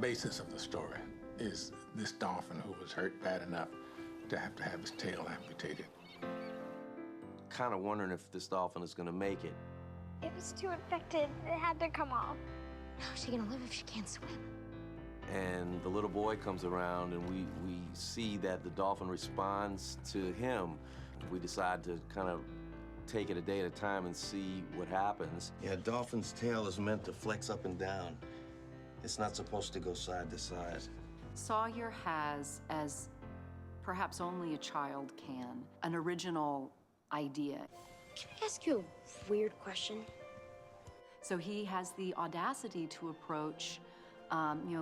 basis of the story is this dolphin who was hurt bad enough to have his tail amputated. Kind of wondering if this dolphin is going to make it. It was too infected. It had to come off. How's she gonna live if she can't swim? And the little boy comes around, and we see that the dolphin responds to him. We decide to kind of take it a day at a time and see what happens. Yeah, a dolphin's tail is meant to flex up and down. It's not supposed to go side to side. Sawyer has, as perhaps only a child can, an original idea. Can I ask you a weird question? So he has the audacity to approach,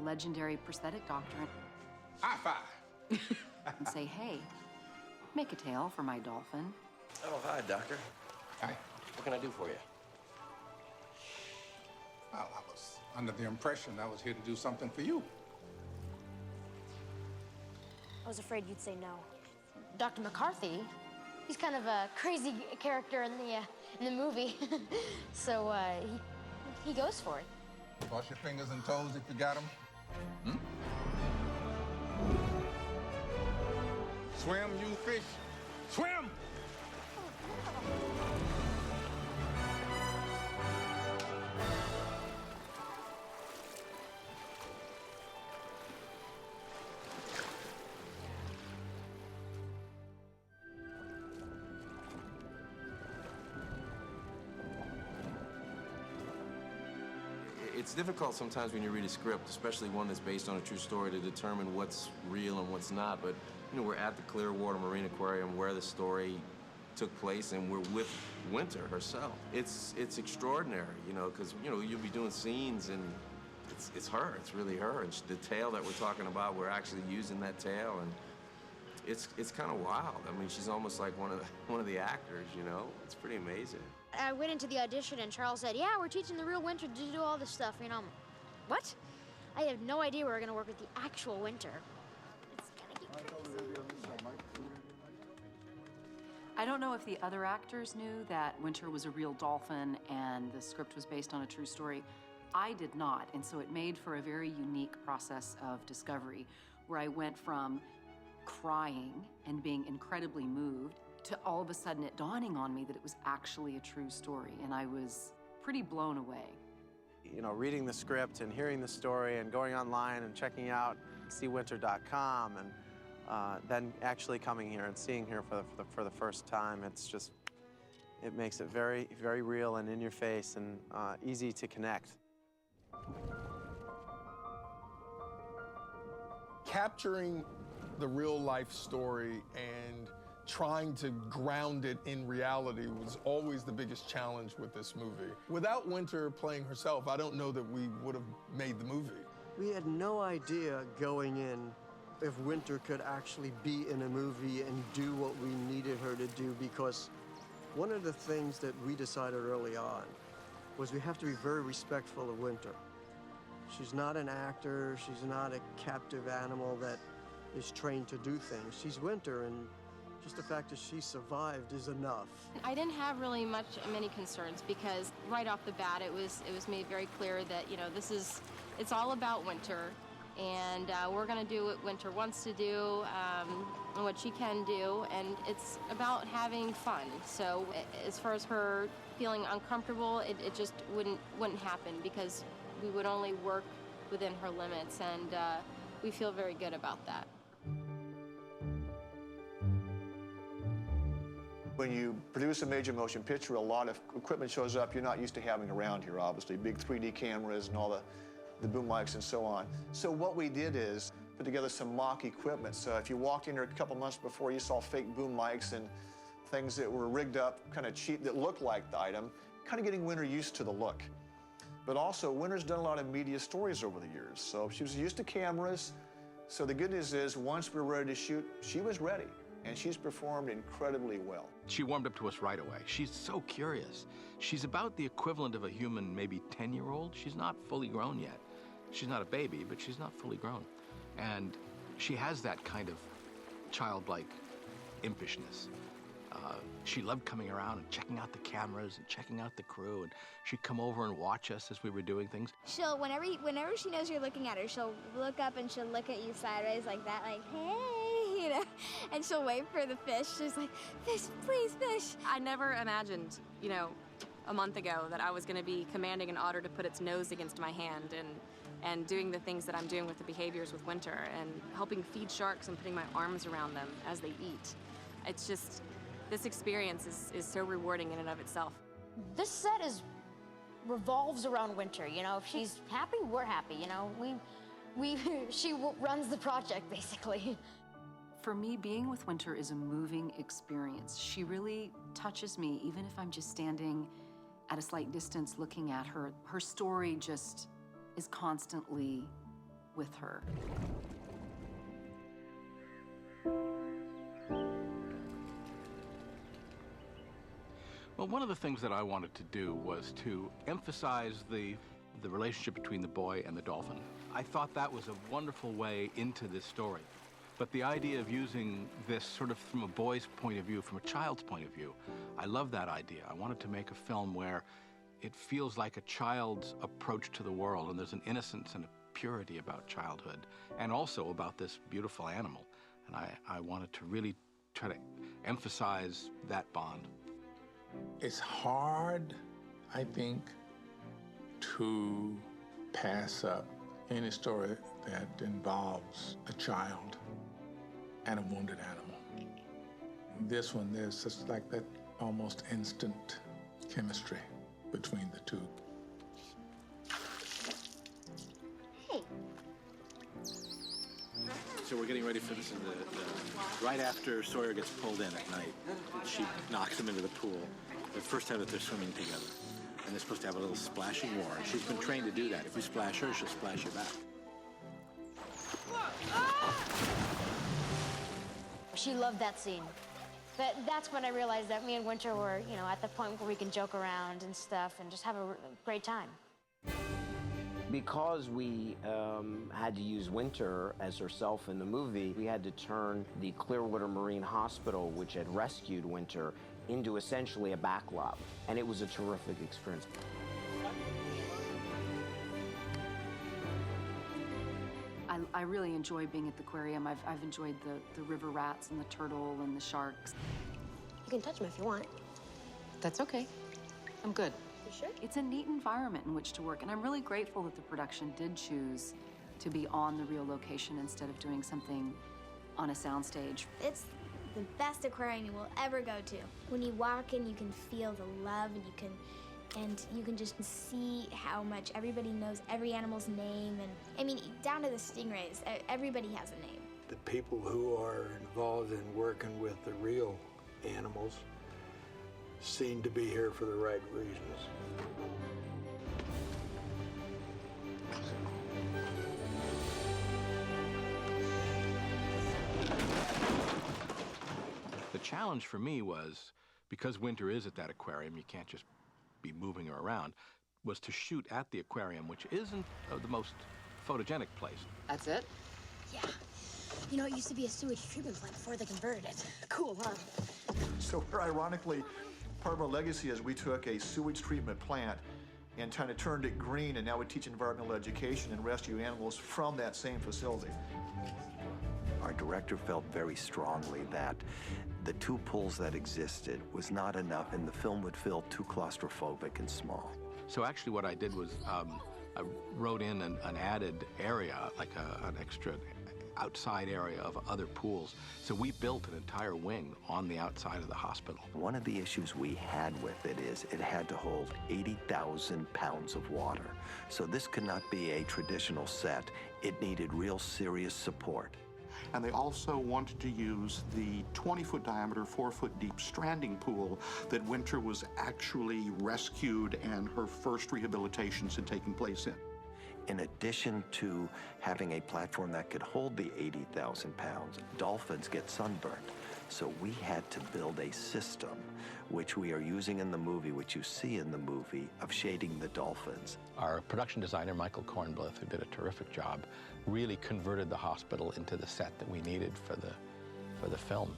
legendary prosthetic doctor High five! and say, hey, make a tail for my dolphin. Oh, hi, doctor. Hi. What can I do for you? Well, I was under the impression I was here to do something for you. I was afraid you'd say no. Dr. McCarthy, he's kind of a crazy character in the movie. So he goes for it. Cross your fingers and toes if you got them. Swim, you fish. Swim! It's difficult sometimes when you read a script, especially one that's based on a true story, to determine what's real and what's not. But, we're at the Clearwater Marine Aquarium where the story took place, and we're with Winter herself. It's extraordinary, because, you'll be doing scenes, and it's her. It's really her. And the tail that we're talking about, we're actually using that tail, and it's kind of wild. I mean, she's almost like one of the actors, It's pretty amazing. I went into the audition and Charles said, yeah, we're teaching the real Winter to do all this stuff. What? I have no idea we were gonna work with the actual Winter. It's gonna get crazy. I don't know if the other actors knew that Winter was a real dolphin and the script was based on a true story. I did not, and so it made for a very unique process of discovery where I went from crying and being incredibly moved to all of a sudden it dawning on me that it was actually a true story, and I was pretty blown away. Reading the script and hearing the story and going online and checking out seawinter.com and then actually coming here and seeing her for the first time, it makes it very, very real and in your face and easy to connect. Capturing the real life story and trying to ground it in reality was always the biggest challenge with this movie. Without Winter playing herself, I don't know that we would have made the movie. We had no idea going in if Winter could actually be in a movie and do what we needed her to do, because one of the things that we decided early on was we have to be very respectful of Winter. She's not an actor, she's not a captive animal that is trained to do things. She's Winter, and just the fact that she survived is enough. I didn't have really many concerns because right off the bat it was made very clear that it's all about Winter, and we're going to do what Winter wants to do and what she can do, and it's about having fun. So as far as her feeling uncomfortable, it just wouldn't happen because we would only work within her limits, and we feel very good about that. When you produce a major motion picture, a lot of equipment shows up you're not used to having around here, obviously. Big 3D cameras and all the boom mics and so on. So what we did is put together some mock equipment. So if you walked in here a couple months before, you saw fake boom mics and things that were rigged up, kind of cheap, that looked like the item, kind of getting Winter used to the look. But also, Winter's done a lot of media stories over the years, so she was used to cameras. So the good news is, once we were ready to shoot, she was ready. And she's performed incredibly well. She warmed up to us right away. She's so curious. She's about the equivalent of a human, maybe 10-year-old. She's not fully grown yet. She's not a baby, but she's not fully grown. And she has that kind of childlike impishness. She loved coming around and checking out the cameras and checking out the crew, and she'd come over and watch us as we were doing things. She'll, whenever she knows you're looking at her, she'll look up and she'll look at you sideways like that, like, hey, you know, and she'll wait for the fish. She's like, fish, please, fish. I never imagined, you know, a month ago that I was going to be commanding an otter to put its nose against my hand and doing the things that I'm doing with the behaviors with Winter and helping feed sharks and putting my arms around them as they eat. It's just, this experience is so rewarding in and of itself. This set revolves around Winter. You know, if she's happy, we're happy. You know, she runs the project basically. For me, being with Winter is a moving experience. She really touches me, even if I'm just standing at a slight distance looking at her. Her story just is constantly with her. Well, one of the things that I wanted to do was to emphasize the relationship between the boy and the dolphin. I thought that was a wonderful way into this story. But the idea of using this sort of from a boy's point of view, from a child's point of view, I love that idea. I wanted to make a film where it feels like a child's approach to the world, and there's an innocence and a purity about childhood, and also about this beautiful animal. And I wanted to really try to emphasize that bond. It's hard, I think, to pass up any story that involves a child and a wounded animal. This one, there's just like that almost instant chemistry between the two. Hey. So we're getting ready for this. Right after Sawyer gets pulled in at night, she knocks him into the pool. The first time that they're swimming together. And they're supposed to have a little splashing war. And she's been trained to do that. If you splash her, she'll splash you back. She loved that scene. That's when I realized that me and Winter were, you know, at the point where we can joke around and stuff and just have a great time. Because we had to use Winter as herself in the movie, we had to turn the Clearwater Marine Hospital, which had rescued Winter, into essentially a backlot. And it was a terrific experience. I really enjoy being at the aquarium. I've enjoyed the river rats and the turtle and the sharks. You can touch them if you want. That's okay. I'm good. You sure? It's a neat environment in which to work, and I'm really grateful that the production did choose to be on the real location instead of doing something on a soundstage. It's the best aquarium you will ever go to. When you walk in, you can feel the love, and you can just see how much everybody knows every animal's name, and I mean, down to the stingrays, everybody has a name. The people who are involved in working with the real animals seem to be here for the right reasons. The challenge for me was, because Winter is at that aquarium, you can't just be moving her around, was to shoot at the aquarium, which isn't the most photogenic place. That's it? Yeah. You know, it used to be a sewage treatment plant before they converted it. Cool, huh? So we're ironically, part of our legacy is we took a sewage treatment plant and kind of turned it green, and now we teach environmental education and rescue animals from that same facility. Our director felt very strongly that the two pools that existed was not enough, and the film would feel too claustrophobic and small. So actually what I did was I wrote in an added area, like an extra outside area of other pools. So we built an entire wing on the outside of the hospital. One of the issues we had with it is it had to hold 80,000 pounds of water. So this could not be a traditional set. It needed real serious support. And they also wanted to use the 20-foot diameter, 4-foot deep stranding pool that Winter was actually rescued and her first rehabilitations had taken place in. In addition to having a platform that could hold the 80,000 pounds, dolphins get sunburned. So we had to build a system, which we are using in the movie, which you see in the movie, of shading the dolphins. Our production designer, Michael Kornblith, who did a terrific job, really converted the hospital into the set that we needed for the film.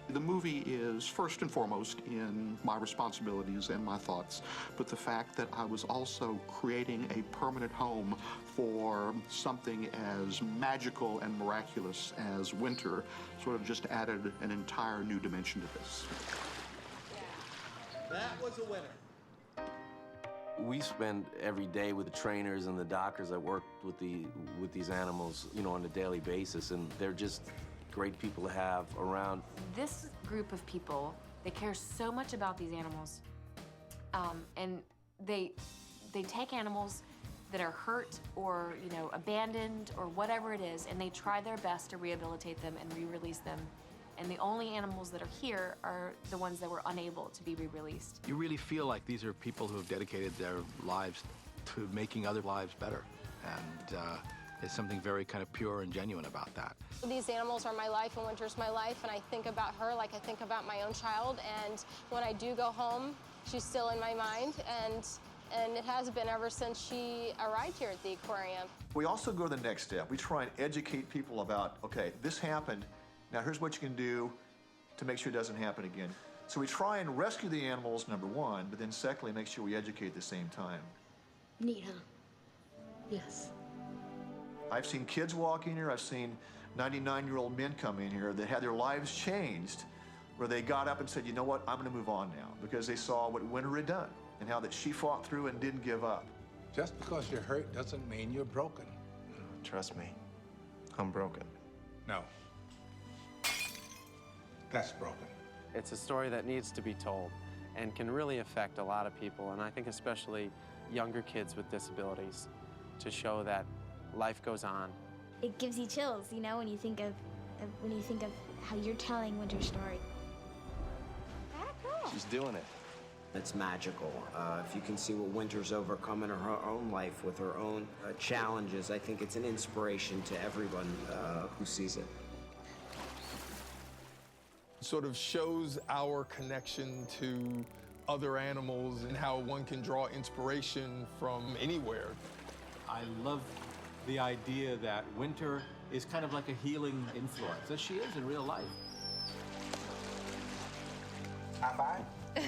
The movie is first and foremost in my responsibilities and my thoughts, but the fact that I was also creating a permanent home for something as magical and miraculous as winter sort of just added an entire new dimension to this. That was a winner. We spend every day with the trainers and the doctors that work with these animals, you know, on a daily basis, and they're just great people to have around. This group of people, they care so much about these animals, and they take animals that are hurt or, you know, abandoned or whatever it is, and they try their best to rehabilitate them and re-release them. And the only animals that are here are the ones that were unable to be re-released. You really feel like these are people who have dedicated their lives to making other lives better. And there's something very kind of pure and genuine about that. These animals are my life, and Winter's my life, and I think about her like I think about my own child. And when I do go home, she's still in my mind, and it has been ever since she arrived here at the aquarium. We also go to the next step. We try and educate people about, okay, this happened. Now here's what you can do to make sure it doesn't happen again. So we try and rescue the animals, number one, but then secondly, make sure we educate at the same time. Neat, huh? Yes. I've seen kids walk in here. I've seen 99-year-old men come in here that had their lives changed, where they got up and said, you know what, I'm going to move on now, because they saw what Winter had done and how that she fought through and didn't give up. Just because you're hurt doesn't mean you're broken. Trust me, I'm broken. No. That's broken. It's a story that needs to be told and can really affect a lot of people, and I think especially younger kids with disabilities, to show that life goes on. It gives you chills, you know, when you think of how you're telling Winter's story. She's doing it. It's magical. If you can see what Winter's overcome in her own life with her own challenges, I think it's an inspiration to everyone who sees it. Sort of shows our connection to other animals and how one can draw inspiration from anywhere. I love the idea that Winter is kind of like a healing influence, as she is in real life. High five.